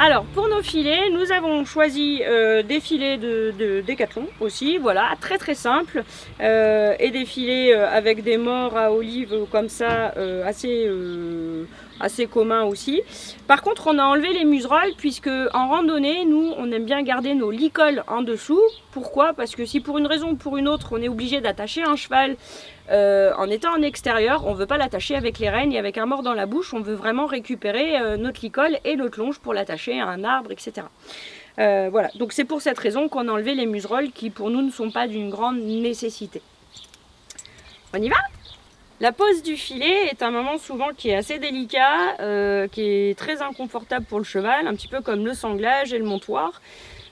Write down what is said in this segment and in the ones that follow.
Alors pour nos filets, nous avons choisi des filets de Decathlon aussi, voilà, très très simple, et des filets avec des morts à olive comme ça, assez communs aussi. Par contre, on a enlevé les muserolles puisque en randonnée, nous, on aime bien garder nos licoles en dessous. Pourquoi? Parce que si pour une raison ou pour une autre, on est obligé d'attacher un cheval en étant en extérieur, on ne veut pas l'attacher avec les rênes et avec un mort dans la bouche, on veut vraiment récupérer notre licol et notre longe pour l'attacher à un arbre, etc. Voilà, donc c'est pour cette raison qu'on a enlevé les muserolles qui pour nous ne sont pas d'une grande nécessité. On y va? La pose du filet est un moment souvent qui est assez délicat, qui est très inconfortable pour le cheval, un petit peu comme le sanglage et le montoir.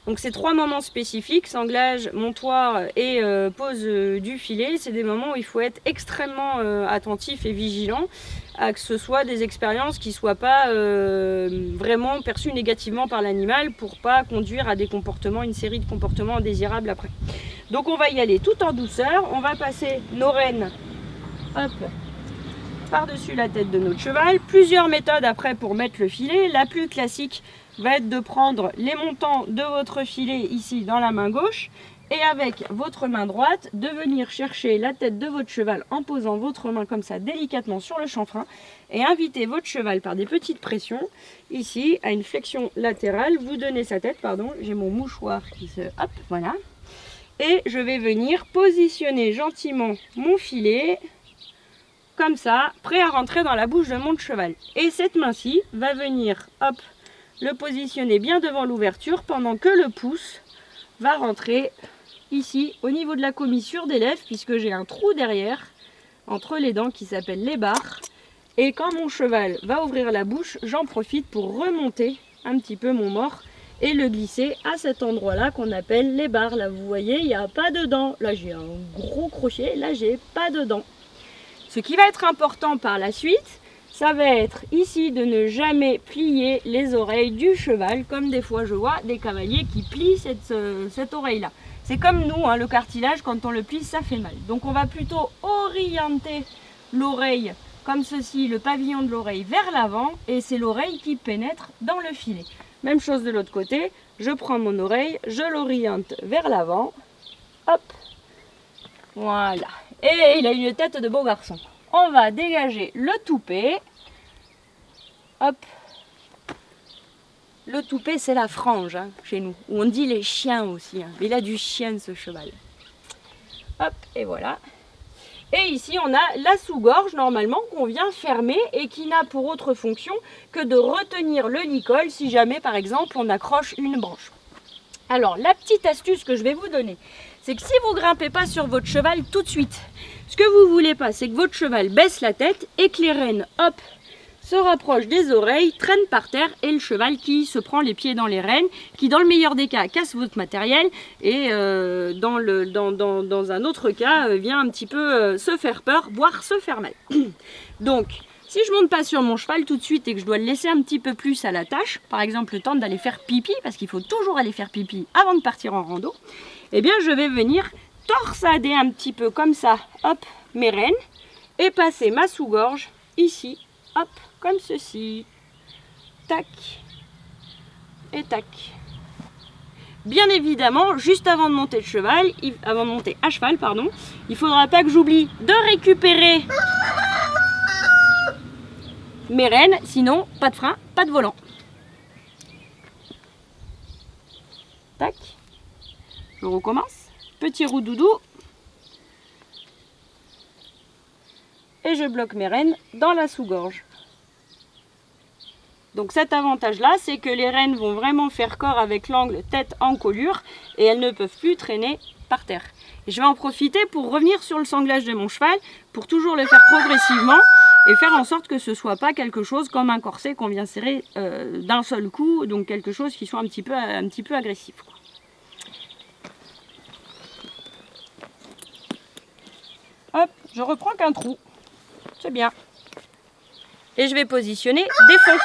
Donc ces trois moments spécifiques, sanglage, montoir et pose du filet, c'est des moments où il faut être extrêmement attentif et vigilant à que ce soit des expériences qui ne soient pas vraiment perçues négativement par l'animal pour pas conduire à des comportements, une série de comportements indésirables après. Donc on va y aller tout en douceur, on va passer nos rênes par-dessus la tête de notre cheval. Plusieurs méthodes après pour mettre le filet. La plus classique va être de prendre les montants de votre filet ici dans la main gauche et avec votre main droite de venir chercher la tête de votre cheval en posant votre main comme ça délicatement sur le chanfrein et inviter votre cheval par des petites pressions ici à une flexion latérale. Vous donnez sa tête, pardon, j'ai mon mouchoir qui se... hop, voilà. Et je vais venir positionner gentiment mon filet comme ça, prêt à rentrer dans la bouche de mon cheval. Et cette main-ci va venir, hop, le positionner bien devant l'ouverture pendant que le pouce va rentrer ici au niveau de la commissure des lèvres puisque j'ai un trou derrière entre les dents qui s'appelle les barres. Et quand mon cheval va ouvrir la bouche, j'en profite pour remonter un petit peu mon mort et le glisser à cet endroit-là qu'on appelle les barres. Là, vous voyez, il n'y a pas de dents. Là, j'ai un gros crochet. Là, j'ai pas de dents. Ce qui va être important par la suite, ça va être ici de ne jamais plier les oreilles du cheval, comme des fois je vois des cavaliers qui plient cette oreille-là. C'est comme nous, hein, le cartilage, quand on le plie, ça fait mal. Donc on va plutôt orienter l'oreille comme ceci, le pavillon de l'oreille vers l'avant, et c'est l'oreille qui pénètre dans le filet. Même chose de l'autre côté, je prends mon oreille, je l'oriente vers l'avant, hop, voilà. Et il a une tête de beau garçon. On va dégager le toupet. Hop. Le toupet, c'est la frange hein, chez nous. Ou on dit les chiens aussi. Hein. Il a du chien ce cheval. Hop, et voilà. Et ici, on a la sous-gorge normalement qu'on vient fermer et qui n'a pour autre fonction que de retenir le licol si jamais, par exemple, on accroche une branche. Alors, la petite astuce que je vais vous donner, c'est que si vous ne grimpez pas sur votre cheval tout de suite, ce que vous ne voulez pas, c'est que votre cheval baisse la tête et que les rênes, hop, se rapprochent des oreilles, traînent par terre et le cheval qui se prend les pieds dans les rênes, qui dans le meilleur des cas casse votre matériel et dans un autre cas vient un petit peu se faire peur, voire se faire mal. Donc, si je ne monte pas sur mon cheval tout de suite et que je dois le laisser un petit peu plus à la tâche, par exemple le temps d'aller faire pipi, parce qu'il faut toujours aller faire pipi avant de partir en rando, eh bien je vais venir torsader un petit peu comme ça, hop, mes rênes, et passer ma sous-gorge ici, hop, comme ceci, tac, et tac. Bien évidemment, juste avant de monter à cheval, pardon, il ne faudra pas que j'oublie de récupérer mes rênes, sinon pas de frein, pas de volant. Tac, je recommence, petit roux-doudou, et je bloque mes rênes dans la sous-gorge. Donc cet avantage-là, c'est que les rênes vont vraiment faire corps avec l'angle tête-encolure et elles ne peuvent plus traîner par terre. Et je vais en profiter pour revenir sur le sanglage de mon cheval, pour toujours le faire progressivement et faire en sorte que ce ne soit pas quelque chose comme un corset qu'on vient serrer d'un seul coup, donc quelque chose qui soit un petit peu agressif, quoi. Hop, je reprends qu'un trou, c'est bien. Et je vais positionner des fentes.